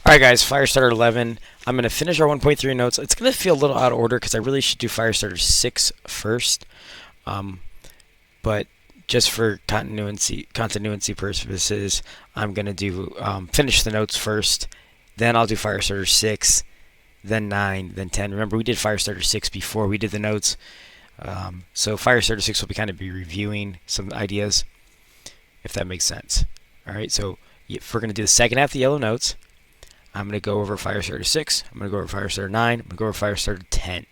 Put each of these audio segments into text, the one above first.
Alright guys, Firestarter 11. I'm going to finish our 1.3 notes. It's going to feel a little out of order because I really should do Firestarter 6 first. But just for continuity purposes, I'm going to do finish the notes first. Then I'll do Firestarter 6, then 9, then 10. Remember, we did Firestarter 6 before we did the notes. So Firestarter 6 will be reviewing some ideas, if that makes sense. Alright, so if we're going to do the second half of the yellow notes, I'm going to go over Firestarter 6, I'm going to go over Firestarter 9, I'm going to go over Firestarter 10.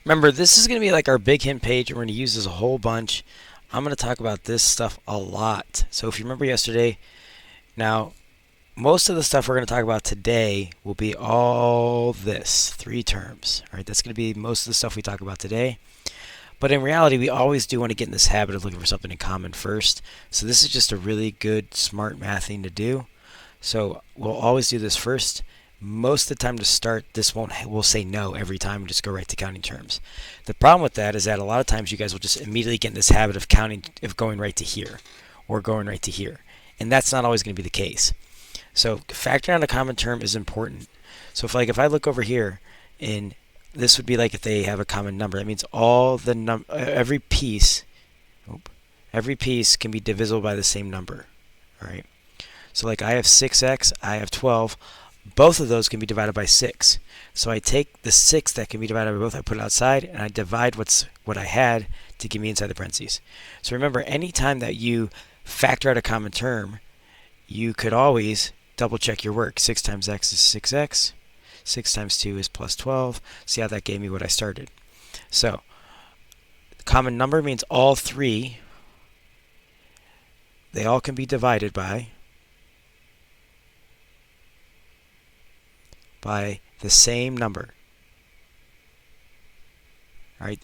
Remember, this is going to be like our big hint page, and we're going to use this a whole bunch. I'm going to talk about this stuff a lot. So if you remember yesterday, now, most of the stuff we're going to talk about today will be all this, 3 terms. All right, that's going to be most of the stuff we talk about today. But in reality, we always do want to get in this habit of looking for something in common first. So this is just a really good, smart math thing to do. So we'll always do this first. Most of the time to start, we'll say no every time and just go right to counting terms. The problem with that is that a lot of times you guys will just immediately get in this habit of going right to here or going right to here. And that's not always going to be the case. So factoring out a common term is important. So if I look over here, and this would be like if they have a common number. That means every piece can be divisible by the same number. All right. So like I have 6x, I have 12. Both of those can be divided by 6. So I take the 6 that can be divided by both, I put it outside, and I divide what I had to give me inside the parentheses. So remember, anytime that you factor out a common term, you could always double check your work. 6 times x is 6x. 6 times 2 is plus 12. See how that gave me what I started. So common number means all 3, they all can be divided by the same number. All right.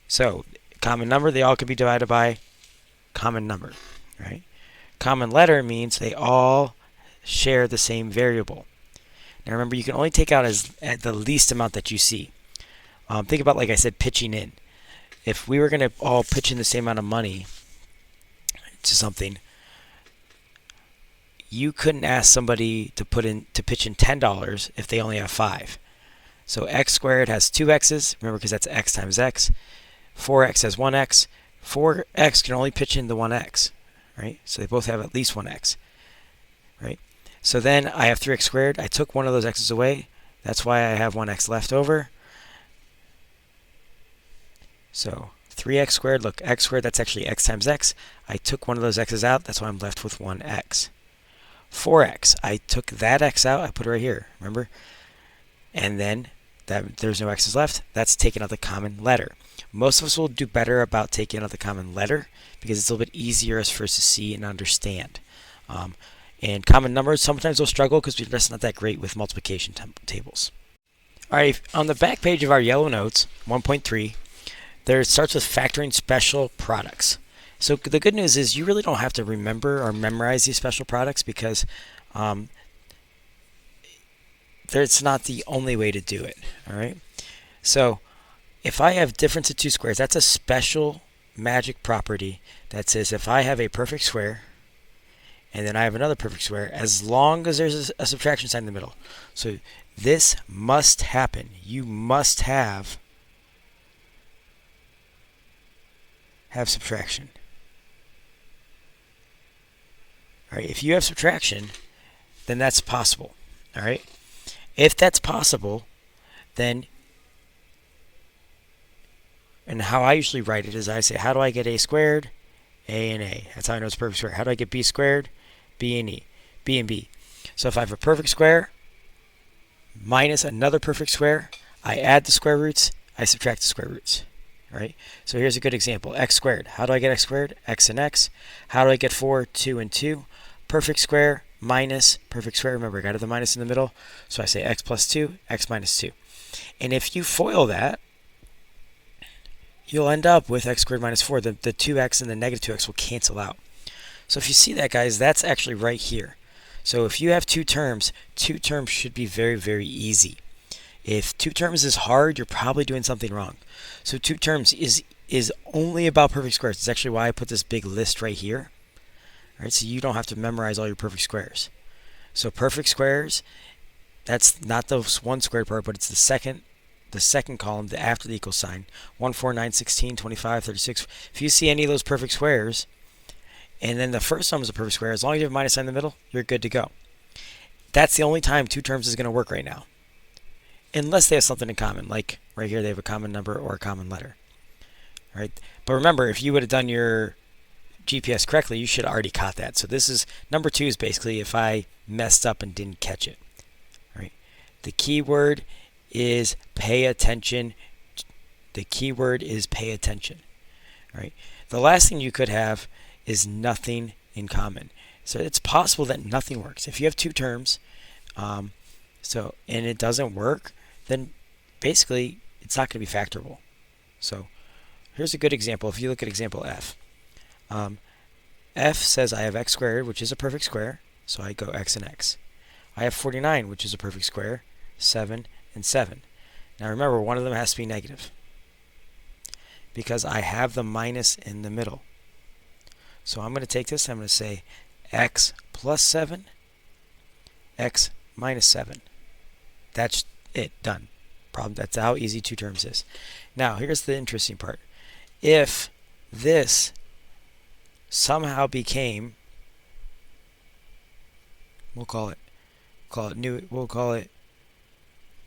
So common number, they all can be divided by common number. Right. Common letter means they all share the same variable. Now remember, you can only take out at the least amount that you see. Think about, like I said, pitching in. If we were going to all pitch in the same amount of money to something, you couldn't ask somebody to pitch in $10 if they only have 5. So x squared has 2 x's, remember, because that's x times x. 4x has 1x. 4x can only pitch in the 1x, right? So they both have at least 1x, right? So then I have 3x squared. I took one of those x's away. That's why I have 1x left over. So 3x squared, look, x squared, that's actually x times x. I took one of those x's out. That's why I'm left with 1x. 4x, I took that x out, I put it right here, remember? And then there's no x's left. That's taking out the common letter. Most of us will do better about taking out the common letter because it's a little bit easier for us to see and understand. And common numbers, sometimes we'll struggle because we're just not that great with multiplication tables. All right, on the back page of our yellow notes, 1.3, there it starts with factoring special products. So the good news is you really don't have to remember or memorize these special products because it's not the only way to do it. All right. So if I have difference of 2 squares, that's a special magic property that says if I have a perfect square and then I have another perfect square, as long as there's a subtraction sign in the middle. So this must happen. You must have subtraction. All right, if you have subtraction, then that's possible. All right, if that's possible, then, and how I usually write it is I say, how do I get a squared? A and A. That's how I know it's a perfect square. How do I get B squared? B and E. B and B. So if I have a perfect square minus another perfect square, I add the square roots, I subtract the square roots. All right, so here's a good example. X squared. How do I get x squared? X and x. How do I get 4? 2 and 2. Perfect square minus perfect square. Remember, I got the minus in the middle. So I say x plus 2, x minus 2. And if you FOIL that, you'll end up with x squared minus 4. The 2x and the negative 2x will cancel out. So if you see that, guys, that's actually right here. So if you have 2 terms should be very, very easy. If 2 terms is hard, you're probably doing something wrong. So 2 terms is only about perfect squares. It's actually why I put this big list right here. All right, so you don't have to memorize all your perfect squares. So perfect squares, that's not the one squared part, but it's the second column, the after the equal sign. 1, 4, 9, 16, 25, 36. If you see any of those perfect squares, and then the first sum is a perfect square, as long as you have a minus sign in the middle, you're good to go. That's the only time two terms is going to work right now. Unless they have something in common, like right here they have a common number or a common letter. All right? But remember, if you would have done your GPS correctly, you should have already caught that. So this is, number 2 is basically if I messed up and didn't catch it. All right? The key word is pay attention. The key word is pay attention. All right? The last thing you could have is nothing in common. So it's possible that nothing works. If you have two terms, and it doesn't work, then basically it's not going to be factorable. So here's a good example. If you look at example F, F says I have x squared, which is a perfect square, so I go x and x. I have 49, which is a perfect square, 7 and 7. Now remember, one of them has to be negative because I have the minus in the middle. So I'm going to take this, I'm going to say x plus 7, x minus 7. That's it, done. Problem. That's how easy two terms is. Now here's the interesting part. If this somehow became, we'll call it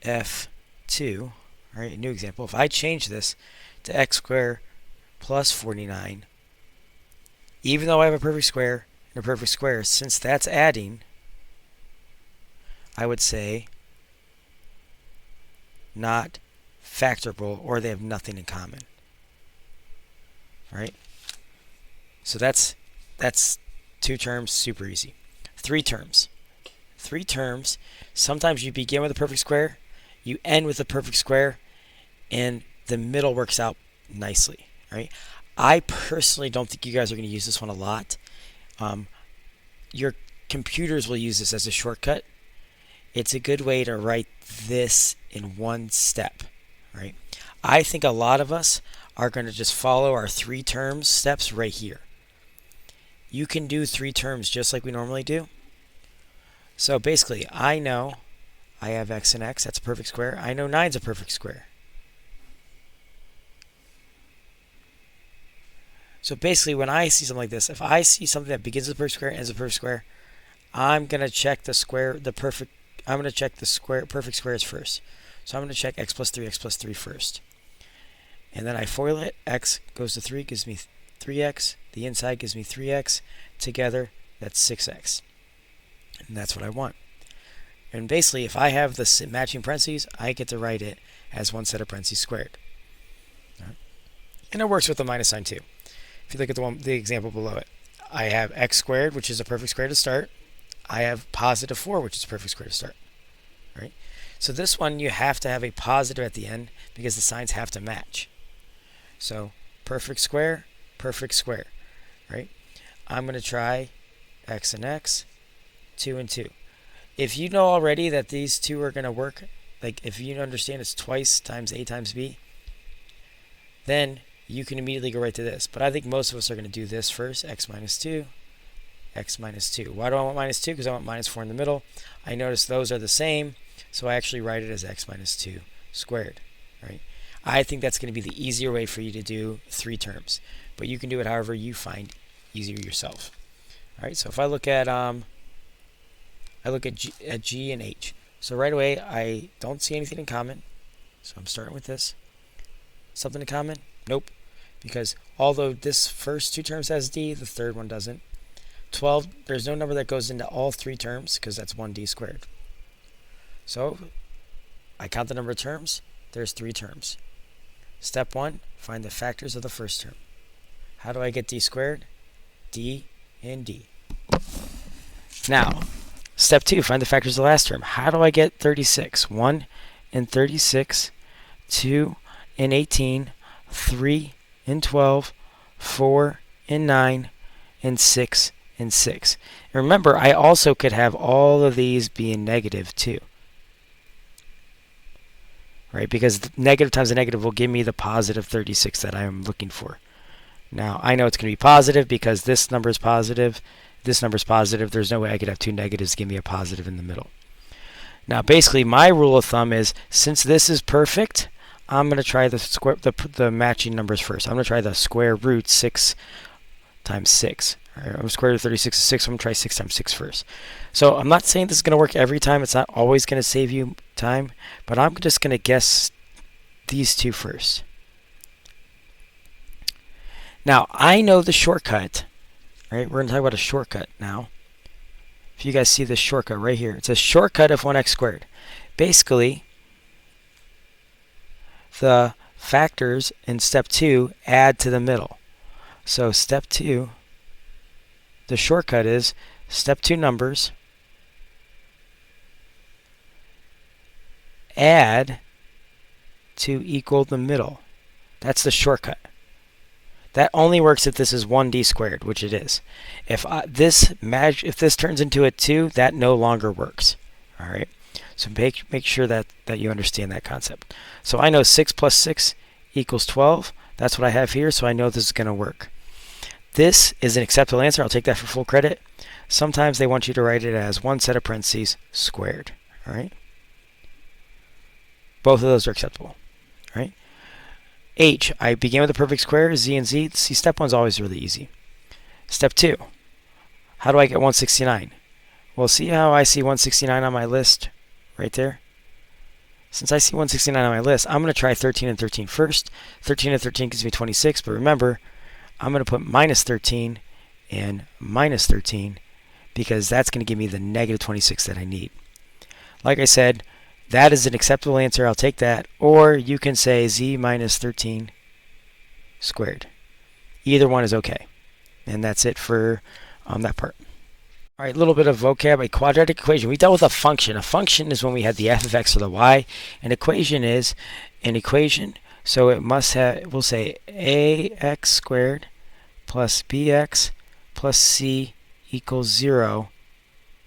F2, all right, a new example. If I change this to x squared plus 49, even though I have a perfect square and a perfect square, since that's adding, I would say not factorable, or they have nothing in common. Right? So that's two terms, super easy. Three terms. Sometimes you begin with a perfect square, you end with a perfect square, and the middle works out nicely. Right? I personally don't think you guys are going to use this one a lot. Your computers will use this as a shortcut. It's a good way to write this in one step, right? I think a lot of us are going to just follow our three terms steps right here. You can do three terms just like we normally do. So basically, I know I have x and x, that's a perfect square. I know 9 is a perfect square. So basically, when I see something like this, if I see something that begins with a perfect square and ends with a perfect square, I'm going to check the perfect squares first. So I'm going to check x plus 3 first. And then I FOIL it. X goes to 3, gives me 3x. The inside gives me 3x. Together, that's 6x. And that's what I want. And basically, if I have the matching parentheses, I get to write it as one set of parentheses squared. Right. And it works with the minus sign too. If you look at the example below it, I have x squared, which is a perfect square to start. I have positive 4, which is a perfect square to start. Right? So this one, you have to have a positive at the end because the signs have to match. So perfect square, right? I'm going to try x and x, 2 and 2. If you know already that these two are going to work, like if you understand it's twice times a times b, then you can immediately go right to this. But I think most of us are going to do this first, x minus 2, x minus 2. Why do I want minus 2? Because I want minus 4 in the middle. I notice those are the same, so I actually write it as x minus 2 squared. Right? I think that's going to be the easier way for you to do three terms. But you can do it however you find easier yourself. All right, so if I look at G and H. So right away, I don't see anything in common. So I'm starting with this. Something in common? Nope. Because although this first two terms has D, the third one doesn't. 12, there's no number that goes into all three terms because that's 1D squared. So I count the number of terms. There's 3 terms. Step 1, find the factors of the first term. How do I get D squared? D and D. Now, step 2, find the factors of the last term. How do I get 36? 1 and 36, 2 and 18, 3 and 12, 4 and 9, and 6 and 6. And remember, I also could have all of these being negative too. Right? Because negative times a negative will give me the positive 36 that I am looking for. Now, I know it's going to be positive because this number is positive this number's positive. There's no way I could have two negatives to give me a positive in the middle. Now, basically, my rule of thumb is, since this is perfect, I'm going to try the matching numbers first. I'm going to try the square root 6 times 6. Right, square root of 36 is 6, so I'm going to try 6 times 6 first. So I'm not saying this is going to work every time. It's not always going to save you time, but I'm just going to guess these two first. Now, I know the shortcut. Right? We're going to talk about a shortcut now. If you guys see this shortcut right here, it's a shortcut of 1x squared. Basically, the factors in step 2 add to the middle. So step 2, the shortcut is step 2 numbers add to equal the middle. That's the shortcut. That only works if this is 1d squared, which it is. If this turns into a 2, that no longer works. All right. So make sure that you understand that concept. So I know 6 plus 6 equals 12. That's what I have here, so I know this is going to work. This is an acceptable answer. I'll take that for full credit. Sometimes they want you to write it as one set of parentheses squared. All right. Both of those are acceptable. All right. H, I began with a perfect square, Z and Z. See, step 1 is always really easy. Step 2, how do I get 169? Well, see how I see 169 on my list right there? Since I see 169 on my list, I'm going to try 13 and 13 first. 13 and 13 gives me 26, but remember, I'm going to put minus 13 and minus 13 because that's going to give me the negative 26 that I need. Like I said, that is an acceptable answer. I'll take that. Or you can say Z minus 13 squared. Either one is okay. And that's it for that part. All right, a little bit of vocab. A quadratic equation. We dealt with a function. A function is when we had the f of x or the y. An equation is an equation. So it must have, we'll say ax squared plus bx plus c equals 0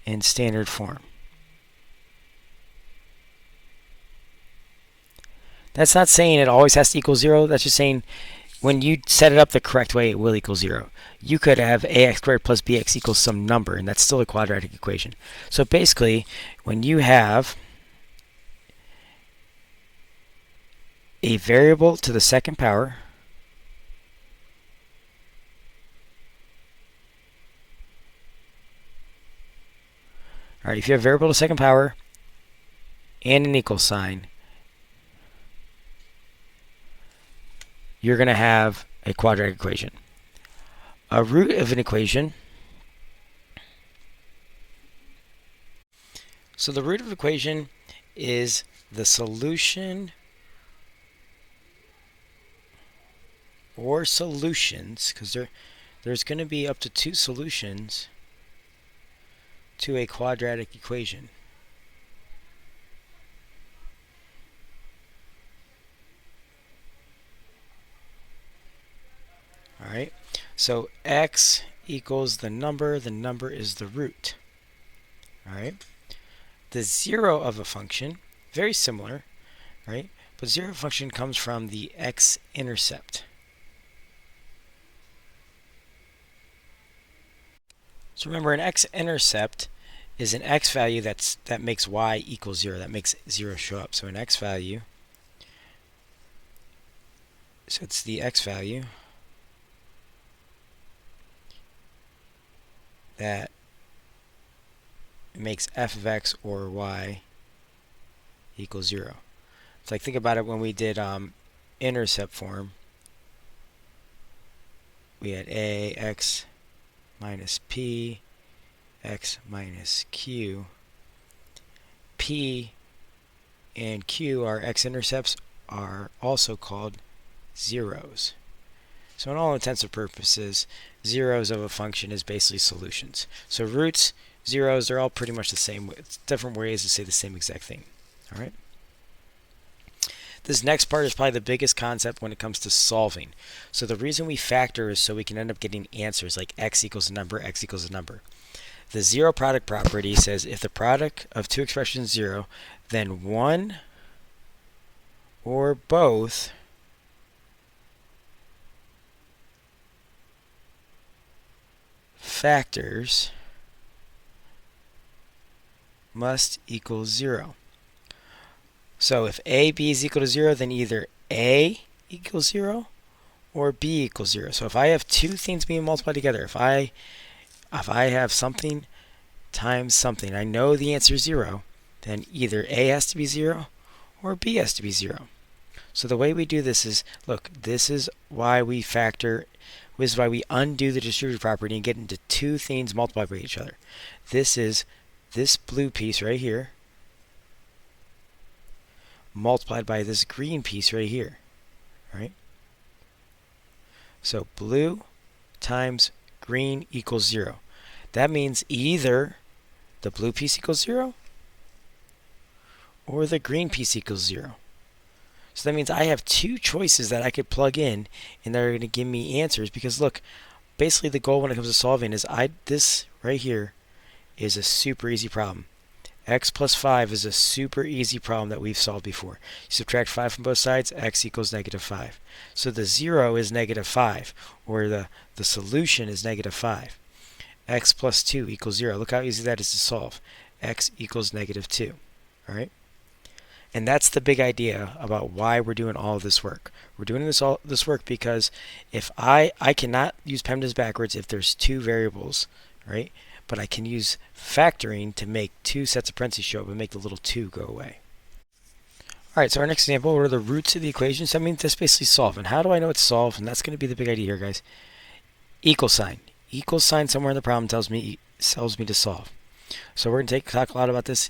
in standard form. That's not saying it always has to equal 0. That's just saying when you set it up the correct way, it will equal 0. You could have ax squared plus bx equals some number, and that's still a quadratic equation. So basically, when you have a variable to the second power all right, if you have a variable to the second power and an equal sign, you're going to have a quadratic equation. A root of an equation. So the root of an equation is the solution or solutions, because there's going to be up to 2 solutions to a quadratic equation. All right, so x equals the number is the root. All right, the 0 of a function, very similar, right? But 0 function comes from the x-intercept. So remember, an x-intercept is an x value that makes y equal 0, that makes 0 show up. So an x value, so it's the x value that makes f of x or y equal 0. It's like, think about it when we did intercept form. We had a x minus p, x minus q. P and q, our x-intercepts, are also called zeros. So in all intents and purposes, zeros of a function is basically solutions. So roots, zeros, they're all pretty much the same. It's different ways to say the same exact thing. All right. This next part is probably the biggest concept when it comes to solving. So the reason we factor is so we can end up getting answers like x equals a number, x equals a number. The zero product property says if the product of two expressions is 0, then one or both factors must equal 0. So if a, b is equal to 0, then either a equals 0 or b equals 0. So if I have two things being multiplied together, if I have something times something, I know the answer is 0, then either a has to be 0 or b has to be 0. So the way we do this is, look, this is why we factor, this is why we undo the distributive property and get into two things multiplied by each other. This is this blue piece right here multiplied by this green piece right here, right? So blue times green equals 0. That means either the blue piece equals 0 or the green piece equals 0. So that means I have two choices that I could plug in and they're going to give me answers, because look, basically the goal when it comes to solving is this right here is a super easy problem. X plus 5 is a super easy problem that we've solved before. You subtract 5 from both sides, x equals negative 5. So the 0 is negative 5, or the solution is negative 5. X plus 2 equals 0. Look how easy that is to solve. X equals negative 2. All right? And that's the big idea about why we're doing all of this work. We're doing this work because if I cannot use PEMDAS backwards if there's two variables, right? But I can use factoring to make two sets of parentheses show up and make the little 2 go away. All right, so our next example, what are the roots of the equation? So I mean, that's basically solve. And how do I know it's solved? And that's going to be the big idea here, guys. Equal sign. Equal sign somewhere in the problem tells me to solve. So we're going to talk a lot about this.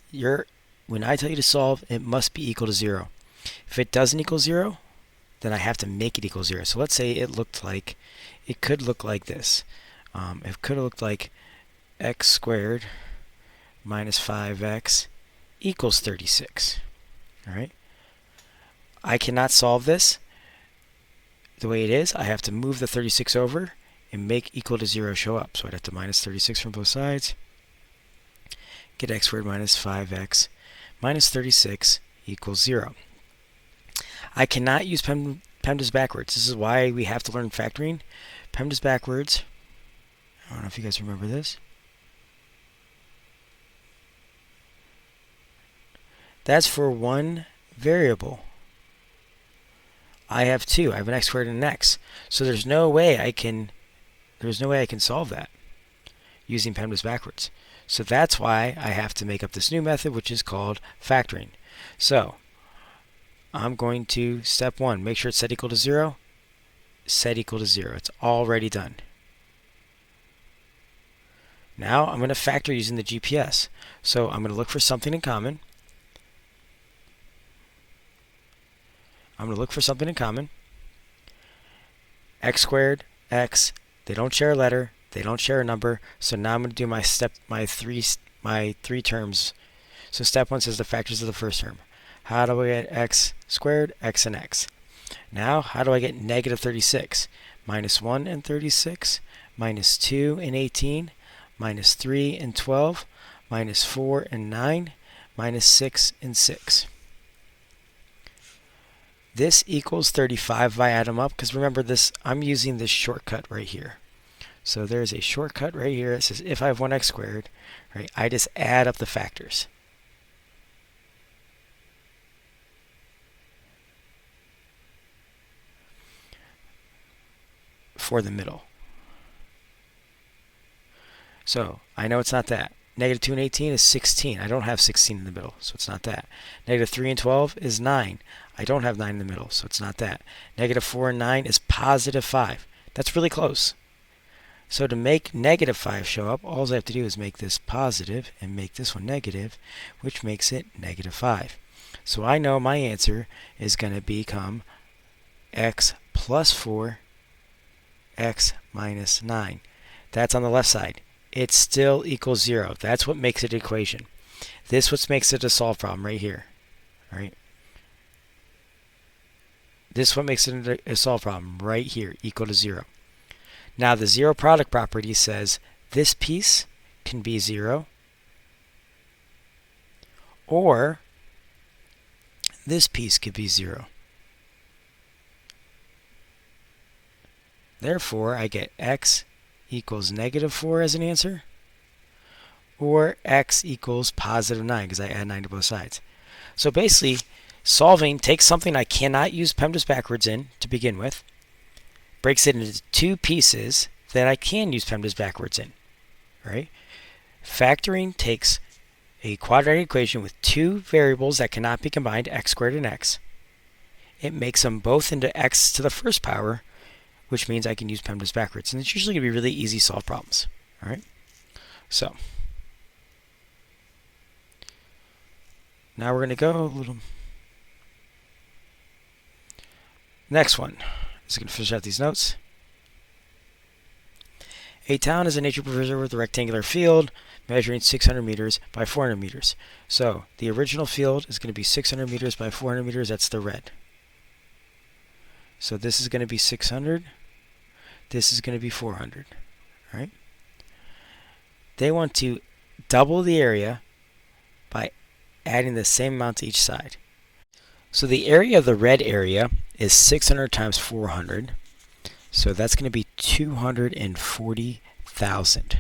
When I tell you to solve, it must be equal to 0. If it doesn't equal 0, then I have to make it equal 0. So let's say it could look like this. It could have looked like x squared minus 5x equals 36. All right? I cannot solve this the way it is. I have to move the 36 over and make equal to 0 show up. So I'd have to minus 36 from both sides. Get x squared minus 5x minus 36 equals 0. I cannot use PEMDAS backwards. This is why we have to learn factoring. PEMDAS backwards, I don't know if you guys remember this. That's for one variable. I have two. I have an x squared and an x. So there's no way I can solve that using PEMDAS backwards. So that's why I have to make up this new method, which is called factoring. So I'm going to step 1, make sure it's set equal to 0. Set equal to 0. It's already done. Now I'm going to factor using the GPS. So I'm going to look for something in common. X squared, x, they don't share a letter. They don't share a number, so now I'm going to do my three terms. So step 1 says the factors of the first term. How do I get x squared, x, and x? Now, how do I get negative 36? Minus 1 and 36, minus 2 and 18, minus 3 and 12, minus 4 and 9, minus 6 and 6. This equals 35 if I add them up, because remember this, I'm using this shortcut right here. So there's a shortcut right here. It says if I have 1x squared, right, I just add up the factors. For the middle. So I know it's not that. Negative 2 and 18 is 16. I don't have 16 in the middle, so it's not that. Negative 3 and 12 is 9. I don't have 9 in the middle, so it's not that. Negative 4 and 9 is positive 5. That's really close. So to make negative 5 show up, all I have to do is make this positive and make this one negative, which makes it negative 5. So I know my answer is going to become x plus 4, x minus 9. That's on the left side. It still equals 0. That's what makes it an equation. This what makes it a solved problem right here. All right. This is what makes it a solved problem right here, equal to 0. Now the zero product property says this piece can be 0 or this piece could be 0. Therefore, I get x equals -4 as an answer, or x equals +9 because I add 9 to both sides. So basically, solving takes something I cannot use PEMDAS backwards in to begin with, breaks it into two pieces that I can use PEMDAS backwards in. Right? Factoring takes a quadratic equation with two variables that cannot be combined, x squared and x. It makes them both into x to the first power, which means I can use PEMDAS backwards. And it's usually going to be really easy to solve problems. All right? So, now we're going to go a little. Next one is going to finish out these notes. A town is a nature preserve with a rectangular field measuring 600 meters by 400 meters. So the original field is going to be 600 meters by 400 meters. That's the red. So this is going to be 600. This is going to be 400. All right? They want to double the area by adding the same amount to each side. So the area of the red area is 600 times 400. So that's going to be 240,000.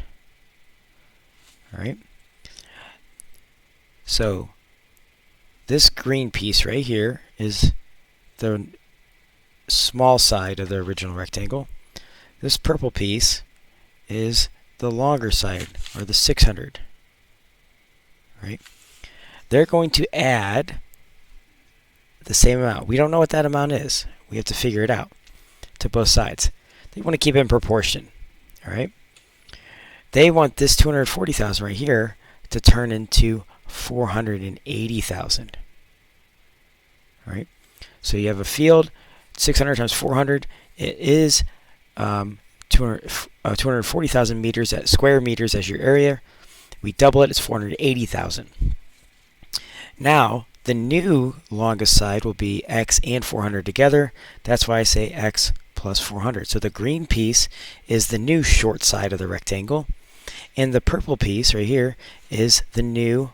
All right? So this green piece right here is the small side of the original rectangle. This purple piece is the longer side, or the 600. Right? They're going to add the same amount. We don't know what that amount is. We have to figure it out to both sides. They want to keep it in proportion. All right? They want this 240,000 right here to turn into 480,000. All right? So you have a field, 600 times 400. It is 240,000 meters at square meters as your area. We double it, it's 480,000. Now, the new longest side will be x and 400 together. That's why I say x plus 400. So the green piece is the new short side of the rectangle. And the purple piece right here is the new.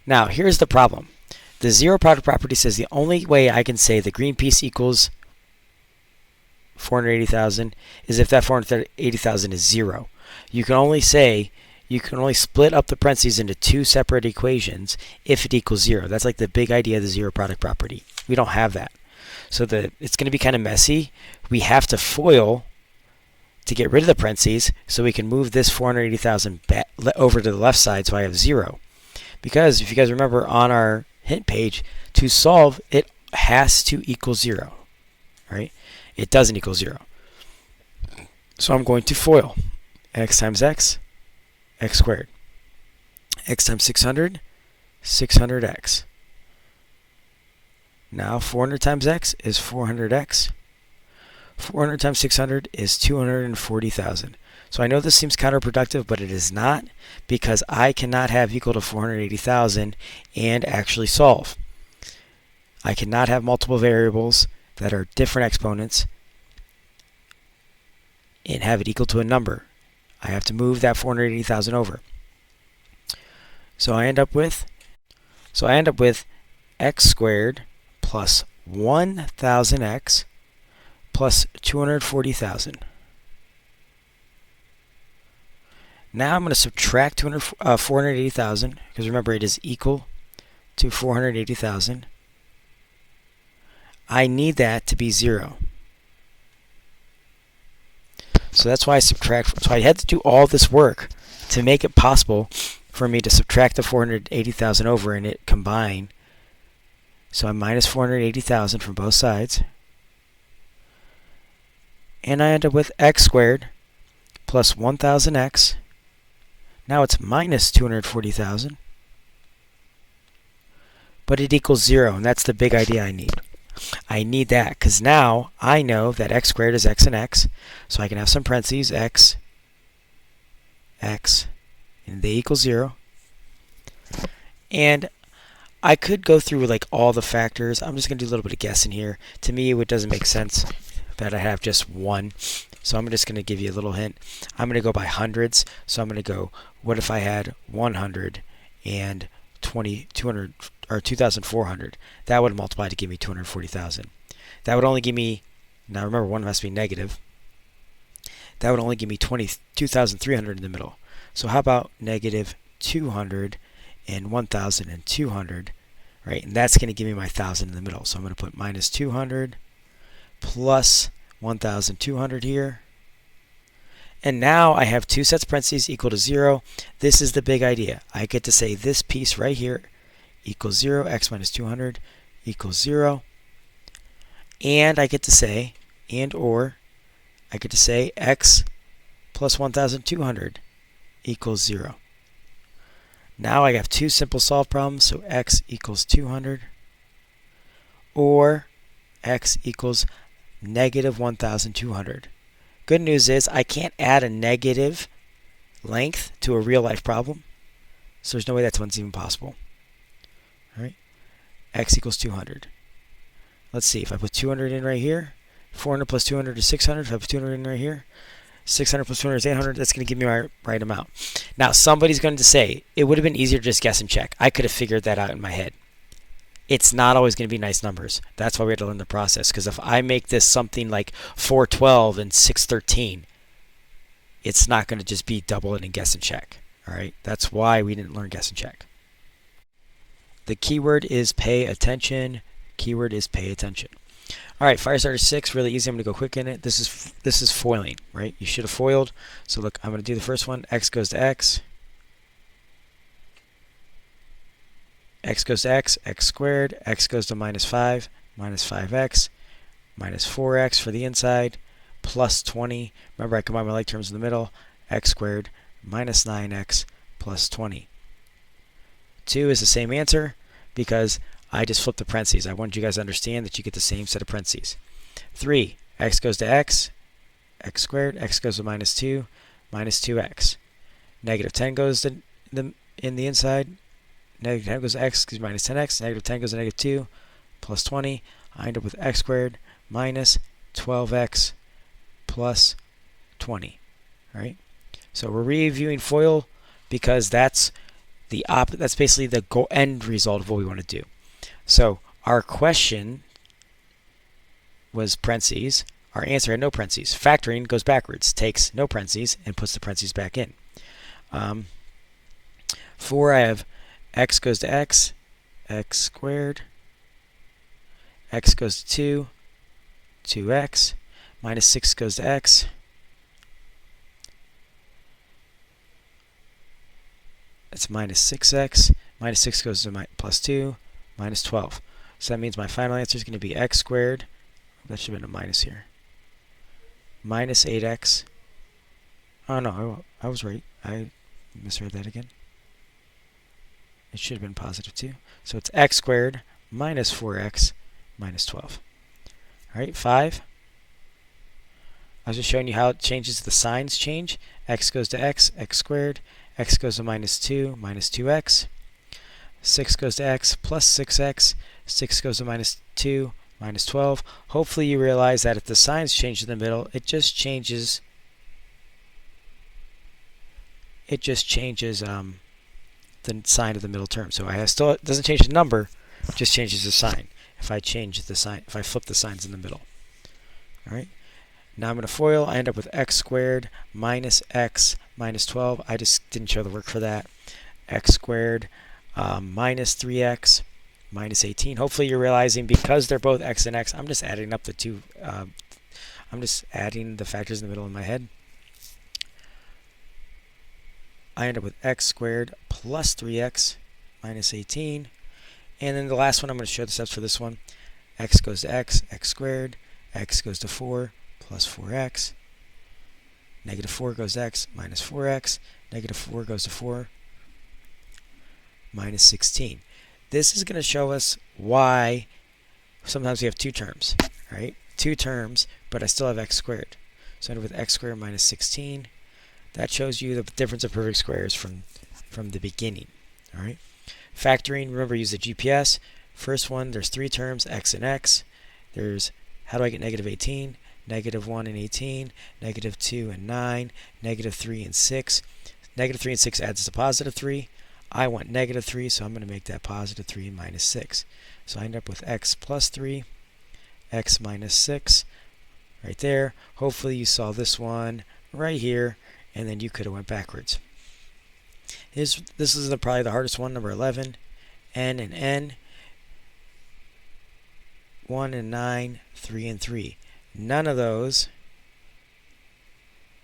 Now, here's the problem. The zero product property says the only way I can say the green piece equals 480,000 is if that 480,000 is 0. You can only split up the parentheses into two separate equations if it equals 0. That's like the big idea of the zero product property. We don't have that. So it's going to be kind of messy. We have to FOIL to get rid of the parentheses so we can move this 480,000 over to the left side so I have 0. Because if you guys remember on our hint page, to solve it has to equal 0. Right? It doesn't equal 0. So I'm going to FOIL. X times x, x squared. X times 600, 600x. Now 400 times x is 400x. 400 times 600 is 240,000. So I know this seems counterproductive, but it is not, because I cannot have equal to 480,000 and actually solve. I cannot have multiple variables that are different exponents and have it equal to a number. I have to move that 480,000 over. So I end up with x squared plus 1,000x plus 240,000. Now I'm going to subtract 480,000, because remember it is equal to 480,000. I need that to be 0. So that's why I subtract. So I had to do all this work to make it possible for me to subtract the 480,000 over and it combine. So I'm minus 480,000 from both sides. And I end up with x squared plus 1,000x. Now it's minus 240,000. But it equals 0, and that's the big idea I need. I need that, because now I know that x squared is x and x. So I can have some parentheses, x, x, and they equal 0. And I could go through like all the factors. I'm just going to do a little bit of guessing here. To me, it doesn't make sense that I have just one. So I'm just going to give you a little hint. I'm going to go by hundreds. So I'm going to go, what if I had 100 and 200 or 2,400? That would multiply to give me 240,000. That would only give me Now remember, one has to be negative. That would only give me 22,300 in the middle. So how about negative 200 and 1,200, right? And that's going to give me my 1,000 in the middle. So I'm going to put minus 200 plus 1,200 here. And now I have two sets of parentheses equal to 0. This is the big idea. I get to say this piece right here equals 0, x minus 200 equals 0. And I get to say, I get to say x plus 1,200 equals 0. Now I have two simple solve problems, so x equals 200 or x equals negative 1,200. Good news is I can't add a negative length to a real life problem, so there's no way that one's even possible. All right, x equals 200. Let's see, if I put 200 in right here, 400 plus 200 is 600. If I put 200 in right here, 600 plus 200 is 800. That's going to give me my right amount. Now, somebody's going to say, it would have been easier to just guess and check. I could have figured that out in my head. It's not always going to be nice numbers. That's why we had to learn the process. Because if I make this something like 412 and 613, it's not going to just be double it and guess and check. All right? That's why we didn't learn guess and check. The keyword is pay attention. Keyword is pay attention. All right, Firestarter 6, really easy. I'm going to go quick in it. This is foiling, right? You should have foiled. So look, I'm going to do the first one. X goes to x. X goes to x, x squared. X goes to minus 5, minus 5x, minus 4x for the inside, plus 20. Remember, I combine my like terms in the middle. X squared minus 9x plus 20. 2 is the same answer because I just flipped the parentheses. I want you guys to understand that you get the same set of parentheses. 3, x goes to x, x squared. X goes to minus 2, minus 2x. Negative 10 goes to in the inside. Negative 10 goes to x, gives minus 10x. Negative 10 goes to negative 2, plus 20. I end up with x squared minus 12x plus 20. All right. So we're reviewing FOIL because that's basically the end result of what we want to do. So our question was parentheses. Our answer had no parentheses. Factoring goes backwards, takes no parentheses, and puts the parentheses back in. 4, I have x goes to x, x squared. X goes to 2, 2x. Minus 6 goes to x. That's minus 6x. Minus 6 goes to plus 2. Minus 12. So that means my final answer is going to be x squared. That should have been a minus here. Minus 8x. Oh no, I was right. I misread that again. It should have been positive 2. So it's x squared minus 4x minus 12. All right, 5. I was just showing you how it changes. The signs change. X goes to x, x squared. X goes to minus 2, minus 2x. 6 goes to x plus 6x. 6 goes to minus 2, minus 12. Hopefully you realize that if the signs change in the middle, it just changes the sign of the middle term. So it doesn't change the number, it just changes the sign. If I change the sign, if I flip the signs in the middle. All right. Now I'm going to FOIL. I end up with x squared minus x minus 12. I just didn't show the work for that. X squared minus 3x minus 18. Hopefully you're realizing because they're both x and x, I'm just adding up the two. I'm just adding the factors in the middle of my head. I end up with x squared plus 3x minus 18. And then the last one, I'm going to show the steps for this one. X goes to x, x squared. X goes to 4 plus 4x. Negative 4 goes to x minus 4x. Negative 4 goes to 4 minus 16. This is going to show us why sometimes we have two terms, right? Two terms, but I still have x squared. So I end up with x squared minus 16. That shows you the difference of perfect squares from the beginning. All right. Factoring, remember, use the GPS. First one, there's three terms, x and x. There's how do I get negative 18? Negative 1 and 18, negative 2 and 9, negative 3 and 6. Negative 3 and 6 adds to positive 3. I want negative 3, so I'm going to make that positive 3 minus 6. So I end up with x plus 3, x minus 6, right there. Hopefully you saw this one right here, and then you could have went backwards. This is probably the hardest one, number 11. N and N, 1 and 9, 3 and 3. None of those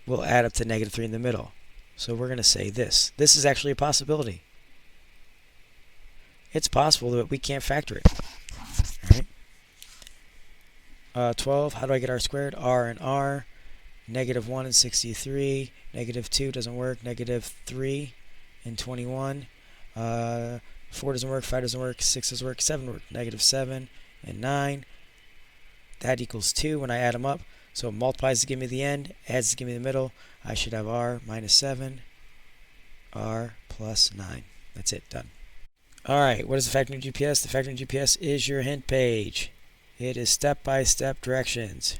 will add up to negative 3 in the middle. So we're going to say this. This is actually a possibility. It's possible, but we can't factor it. All right. 12, how do I get r squared? R and r. Negative 1 and 63. Negative 2 doesn't work. Negative 3 and 21. 4 doesn't work. 5 doesn't work. 6 doesn't work. 7 works. Negative 7 and 9. That equals 2 when I add them up. So it multiplies to give me the end, adds to give me the middle. I should have r minus 7, r plus 9. That's it, done. Alright, what is the factoring GPS? The factoring GPS is your hint page. It is step-by-step directions.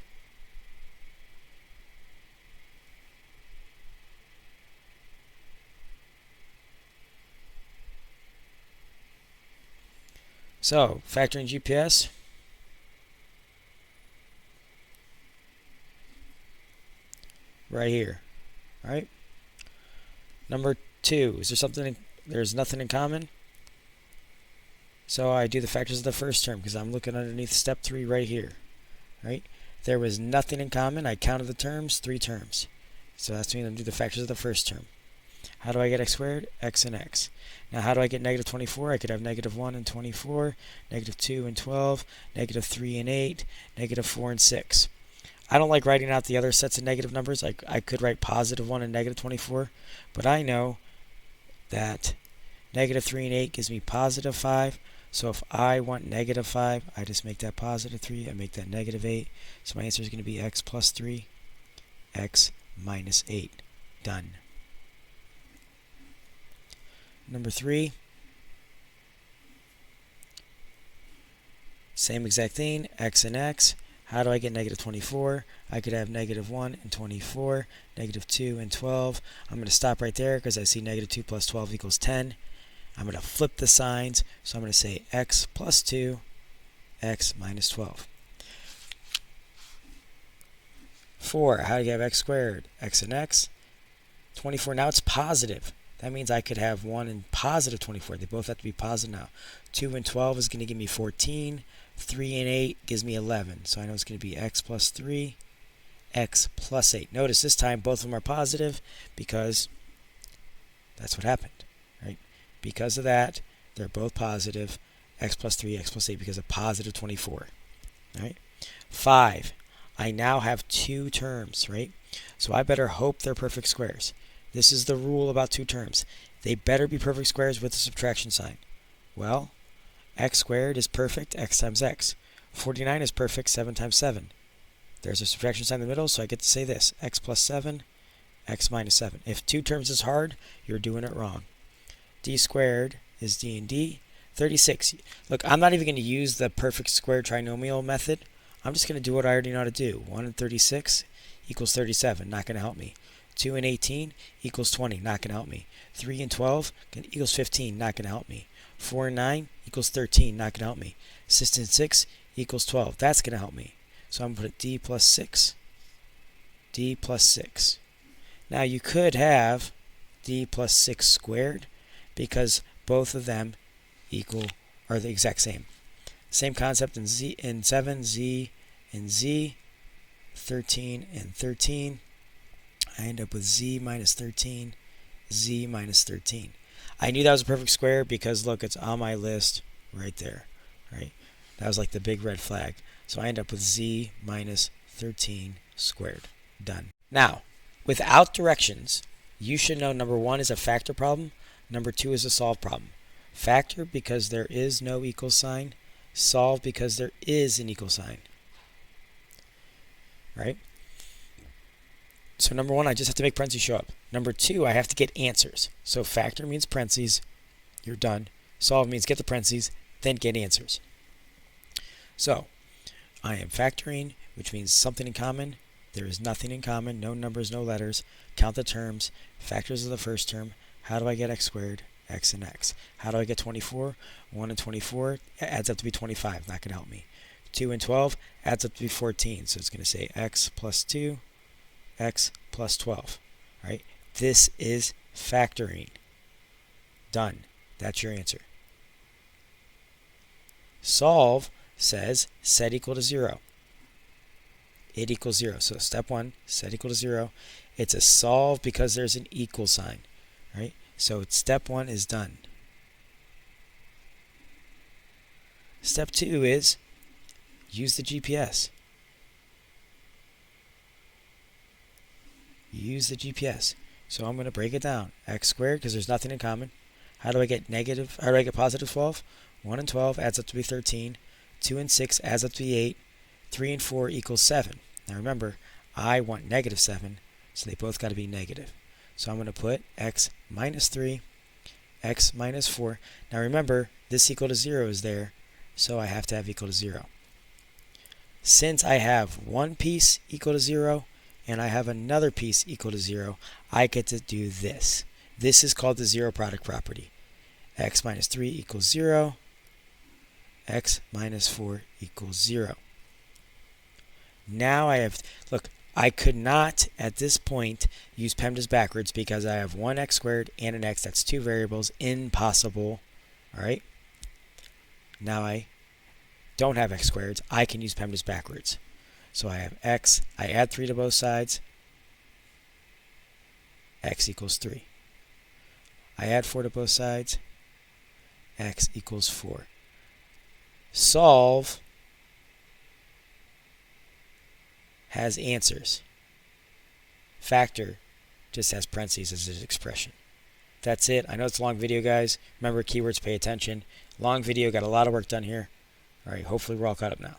So, factoring GPS. Right here. Right? Number 2. Is there something? There's nothing in common. So I do the factors of the first term because I'm looking underneath step 3 right here. Right? There was nothing in common. I counted the terms, 3 terms. So that's mean I'm do the factors of the first term. How do I get x squared? X and x. Now how do I get negative 24? I could have negative 1 and 24, negative 2 and 12, negative 3 and 8, negative 4 and 6. I don't like writing out the other sets of negative numbers. I could write positive 1 and negative 24, but I know that negative 3 and 8 gives me positive 5. So if I want negative 5, I just make that positive 3. I make that negative 8. So my answer is going to be x plus 3, x minus 8. Done. Number 3. Same exact thing, x and x. How do I get negative 24? I could have negative 1 and 24, negative 2 and 12. I'm going to stop right there because I see negative 2 plus 12 equals 10. I'm going to flip the signs, so I'm going to say x plus 2, x minus 12. 4, how do you have x squared? X and x. 24, now it's positive. That means I could have 1 and positive 24. They both have to be positive now. 2 and 12 is going to give me 14. 3 and 8 gives me 11. So I know it's going to be x plus 3, x plus 8. Notice this time both of them are positive because that's what happened. Right? Because of that, they're both positive. X plus 3, x plus 8 because of positive 24. Right? 5. I now have 2 terms. Right? So I better hope they're perfect squares. This is the rule about 2 terms. They better be perfect squares with a subtraction sign. Well, x squared is perfect, x times x. 49 is perfect, 7 times 7. There's a subtraction sign in the middle, so I get to say this, x plus 7, x minus 7. If 2 terms is hard, you're doing it wrong. D squared is d and d. 36. Look, I'm not even going to use the perfect square trinomial method. I'm just going to do what I already know how to do. 1 and 36 equals 37, not going to help me. 2 and 18 equals 20, not going to help me. 3 and 12 equals 15, not going to help me. 4 and 9 equals 13, not going to help me. 6 and 6 equals 12, that's going to help me. So I'm going to put d plus 6, d plus 6. Now you could have d plus 6 squared because both of them are the exact same. Same concept in 7, z and z, 13 and 13. I end up with z minus 13, z minus 13. I knew that was a perfect square because look, it's on my list right there. Right? That was like the big red flag. So I end up with z minus 13 squared. Done. Now, without directions, you should know number 1 is a factor problem, number 2 is a solve problem. Factor because there is no equal sign, solve because there is an equal sign. Right? So number 1, I just have to make parentheses show up. Number 2, I have to get answers. So factor means parentheses, you're done. Solve means get the parentheses, then get answers. So I am factoring, which means something in common. There is nothing in common, no numbers, no letters. Count the terms, factors of the first term. How do I get x squared? X and x. How do I get 24? 1 and 24 adds up to be 25, not going to help me. 2 and 12 adds up to be 14. So it's going to say x plus 2, x plus 12. All right? This is factoring. Done. That's your answer. Solve says set equal to 0. It equals 0. So step 1, set equal to 0. It's a solve because there's an equal sign. Right? So step 1 is done. Step 2 is use the GPS. Use the GPS. So I'm going to break it down. X squared, because there's nothing in common. How do I get positive 12? 1 and 12 adds up to be 13. 2 and 6 adds up to be 8. 3 and 4 equals 7. Now remember, I want negative 7, so they both got to be negative. So I'm going to put x minus 3, x minus 4. Now remember, this equal to 0 is there, so I have to have equal to 0. Since I have one piece equal to 0, and I have another piece equal to 0, I get to do this. This is called the zero product property. X minus 3 equals 0. X minus 4 equals 0. Now I have, look, I could not at this point use PEMDAS backwards because I have one x squared and an x. That's two variables. Impossible. All right. Now I don't have x squareds. I can use PEMDAS backwards. So I have x. I add 3 to both sides. X equals 3. I add 4 to both sides. X equals 4. Solve has answers. Factor just has parentheses as its expression. That's it. I know it's a long video, guys. Remember, keywords, pay attention. Long video, got a lot of work done here. All right, hopefully we're all caught up now.